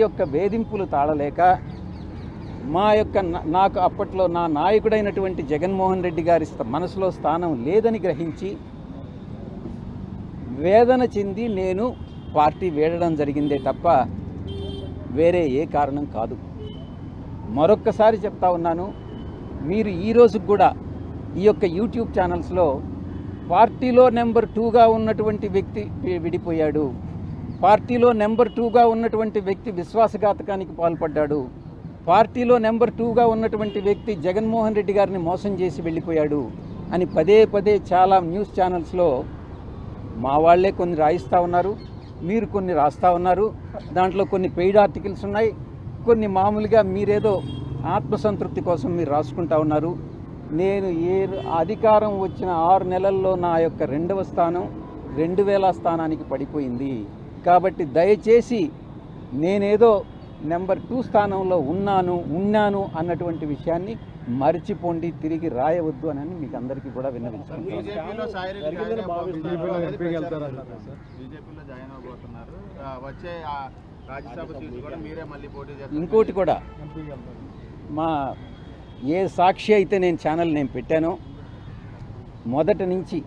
యొక్క వేధింపులు తాళలేక నాకు అప్పట్లో నా నాయకుడైనటువంటి జగన్మోహన్ రెడ్డి గారి మనసులో స్థానం లేదని గ్రహించి వేదన చెంది నేను పార్టీ వీడడం జరిగిందే తప్ప వేరే ఏ కారణం కాదు. మరొక్కసారి చెప్తా ఉన్నాను, మీరు ఈ రోజుకు కూడా ఈ యొక్క యూట్యూబ్ ఛానల్స్లో పార్టీలో నెంబర్ 2గా ఉన్నటువంటి వ్యక్తి విడిపోయాడు, పార్టీలో నెంబర్ 2గా ఉన్నటువంటి వ్యక్తి విశ్వాసఘాతకానికి పాల్పడ్డాడు, పార్టీలో నెంబర్ 2గా ఉన్నటువంటి వ్యక్తి జగన్మోహన్ రెడ్డి గారిని మోసం చేసి వెళ్ళిపోయాడు అని పదే పదే చాలా న్యూస్ ఛానల్స్లో మా వాళ్ళే కొన్ని రాయిస్తూ ఉన్నారు, మీరు కొన్ని రాస్తూ ఉన్నారు. దాంట్లో కొన్ని పెయిడ్ ఆర్టికల్స్ ఉన్నాయి, కొన్ని మామూలుగా మీరేదో ఆత్మసంతృప్తి కోసం మీరు రాసుకుంటా ఉన్నారు. నేను అధికారం వచ్చిన 6 నెలల్లో నా యొక్క 2వ స్థానం 2000 స్థానానికి పడిపోయింది. కాబట్టి దయచేసి నేనేదో నెంబర్ 2 స్థానంలో ఉన్నాను అన్నటువంటి విషయాన్ని మర్చిపోండి, తిరిగి రాయవద్దు అని మీకు అందరికీ కూడా విన్నవించుకుంటున్నాను. ఇంకోటి కూడా, మా ఏ సాక్షి అయితే నేను ఛానల్ పెట్టానో మొదటి నుంచి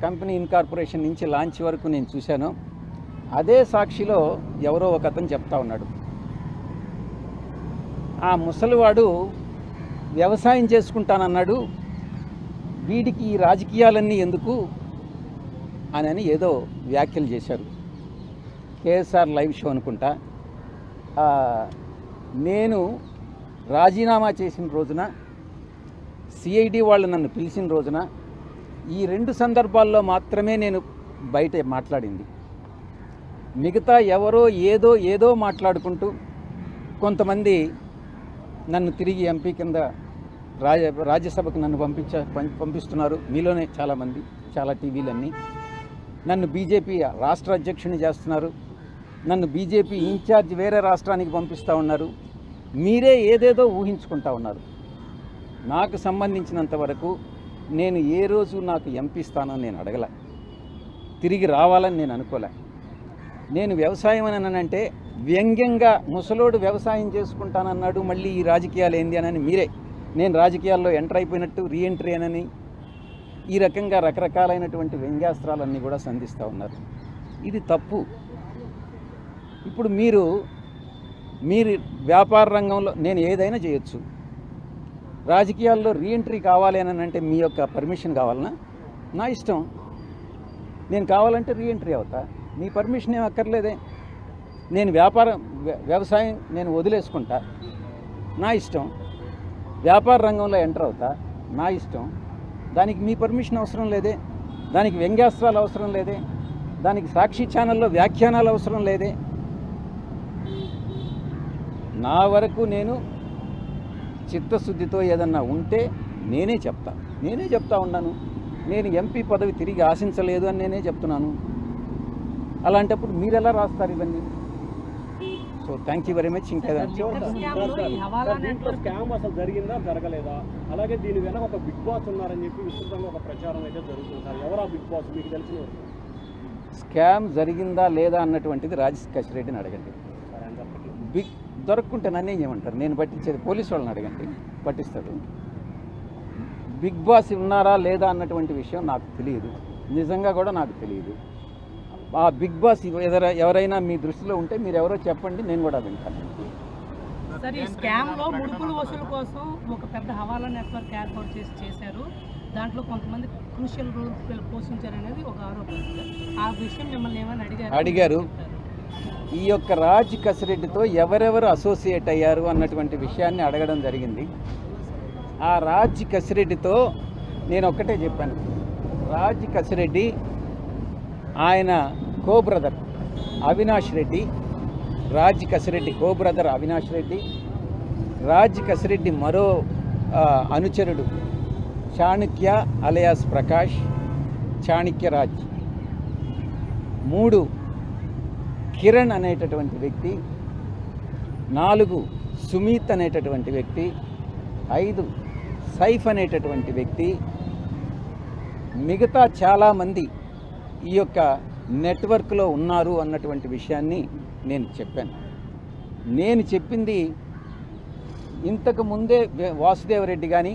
కంపెనీ ఇన్కార్పొరేషన్ నుంచి లాంచ్ వరకు నేను చూశాను. అదే సాక్షిలో ఎవరో ఒక అతను చెప్తా ఉన్నాడు, ఆ ముసలివాడు వ్యవసాయం చేసుకుంటానన్నాడు, వీడికి ఈ రాజకీయాలన్నీ ఎందుకు అని ఏదో వ్యాఖ్యలు చేశారు. కేఎస్ఆర్ లైవ్ షో అనుకుంటా. నేను రాజీనామా చేసిన రోజున, సిఐడి వాళ్ళు నన్ను పిలిచిన రోజున ఈ 2 సందర్భాల్లో మాత్రమే నేను బయట మాట్లాడింది. మిగతా ఎవరో ఏదో మాట్లాడుకుంటూ కొంతమంది నన్ను తిరిగి ఎంపీ కింద రాజ్యసభకు నన్ను పంపిస్తున్నారు. మీలోనే చాలామంది, చాలా టీవీలన్నీ నన్ను బీజేపీ రాష్ట్ర అధ్యక్షుని చేస్తున్నారు, నన్ను బీజేపీ ఇన్ఛార్జ్ వేరే రాష్ట్రానికి పంపిస్తూ ఉన్నారు. మీరే ఏదేదో ఊహించుకుంటా ఉన్నారు. నాకు సంబంధించినంత వరకు నేను ఏ రోజు నాకు ఎంపీ స్థానం నేను అడగలే, తిరిగి రావాలని నేను అనుకోలే. నేను వ్యవసాయం అని అంటే వ్యంగ్యంగా ముసలోడు వ్యవసాయం చేసుకుంటానన్నాడు, మళ్ళీ ఈ రాజకీయాలు ఏంది అని మీరే నేను రాజకీయాల్లో ఎంటర్ అయిపోయినట్టు రీఎంట్రీ అని ఈ రకంగా రకరకాలైనటువంటి వ్యంగ్యాస్త్రాలన్నీ కూడా సంధిస్తూ ఉన్నారు. ఇది తప్పు. ఇప్పుడు మీరు వ్యాపార రంగంలో నేను ఏదైనా చేయొచ్చు, రాజకీయాల్లో రీఎంట్రీ కావాలి అని అంటే మీ యొక్క పర్మిషన్ కావాలన్నా నా ఇష్టం. నేను కావాలంటే రీఎంట్రీ అవుతా, మీ పర్మిషన్ ఏం అక్కర్లేదే. నేను వ్యవసాయం నేను వదిలేసుకుంటా, నా ఇష్టం. వ్యాపార రంగంలో ఎంటర్ అవుతా, నా ఇష్టం. దానికి మీ పర్మిషన్ అవసరం లేదే, దానికి వ్యంగ్యాస్త్రాలు అవసరం లేదే, దానికి సాక్షి ఛానల్లో వ్యాఖ్యానాలు అవసరం లేదే. నా వరకు నేను చిత్తశుద్ధితో ఏదన్నా ఉంటే నేనే చెప్తా ఉన్నాను. నేను ఎంపీ పదవి తిరిగి ఆశించలేదు అని నేనే చెప్తున్నాను. అలాంటప్పుడు మీరు ఎలా రాస్తారు ఇవన్నీ? So thank you very much. ఇంకా స్కామ్ అసలు జరిగిందా జరగలేదా, అలాగే దీని వెనక ఒక బిగ్ బాస్ ఉన్నారని చెప్పి విస్తృతంగా ఒక ప్రచారం అయితే జరుగుతుంది సార్. ఎవరు ఆ బిగ్ బాస్ మీకు తెలిసిన? స్కామ్ జరిగిందా లేదా అన్నటువంటిది రాజశేఖర్ రెడ్డిని అడగండి. దొరక్కుంటే నన్నేం చేయమంటారు? నేను పట్టించేది పోలీసు వాళ్ళని అడగండి, పట్టిస్తాడు. బిగ్ బాస్ ఉన్నారా లేదా అన్నటువంటి విషయం నాకు తెలియదు, నిజంగా కూడా నాకు తెలియదు. ఆ బిగ్ బాస్ ఎవరైనా మీ దృష్టిలో ఉంటే మీరు ఎవరో చెప్పండి, నేను కూడా వింటాను. సార్, ఈ స్కామ్లో ముడుపుల వసూలు కోసం ఒక పెద్ద హవాలా నెట్వర్క్ ఏర్పాటు చేశారు. దాంట్లో కొంతమంది క్రూషియల్ రోల్ పోషించారనేది ఒక ఆరోపణ. ఆ విషయం మిమ్మల్ని ఏమైనా అడిగారు. ఈ యొక్క రాజ్ కసిరెడ్డితో ఎవరెవరు అసోసియేట్ అయ్యారు అన్నటువంటి విషయాన్ని అడగడం జరిగింది. ఆ రాజ్ కసిరెడ్డితో నేను ఒక్కటే చెప్పాను, రాజ్ కసిరెడ్డి ఆయన కో బ్రదర్ అవినాష్ రెడ్డి, రాజ్ కసిరెడ్డి కో బ్రదర్ అవినాష్ రెడ్డి, రాజ్ కసిరెడ్డి మరో అనుచరుడు చాణక్య అలయాస్ ప్రకాష్, చాణక్యరాజ్, 3 కిరణ్ అనేటటువంటి వ్యక్తి, 4 సుమిత్ అనేటటువంటి వ్యక్తి, 5 సైఫ్ అనేటటువంటి వ్యక్తి, మిగతా చాలామంది ఈ యొక్క నెట్వర్క్లో ఉన్నారు అన్నటువంటి విషయాన్ని నేను చెప్పాను. నేను చెప్పింది ఇంతకు ముందే వాసుదేవరెడ్డి కానీ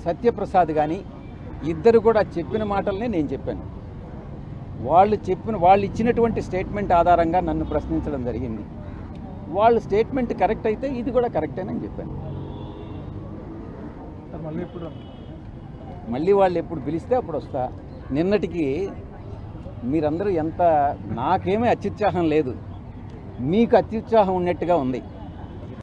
సత్యప్రసాద్ కానీ ఇద్దరు కూడా చెప్పిన మాటలనే నేను చెప్పాను. వాళ్ళు ఇచ్చినటువంటి స్టేట్మెంట్ ఆధారంగా నన్ను ప్రశ్నించడం జరిగింది. వాళ్ళ స్టేట్మెంట్ కరెక్ట్ అయితే ఇది కూడా కరెక్టేనని చెప్పాను. మళ్ళీ వాళ్ళు ఎప్పుడు పిలిస్తే అప్పుడు వస్తా. నిన్నటికి మీరందరూ నాకేమీ అత్యుత్సాహం లేదు, మీకు అత్యుత్సాహం ఉన్నట్టుగా ఉంది.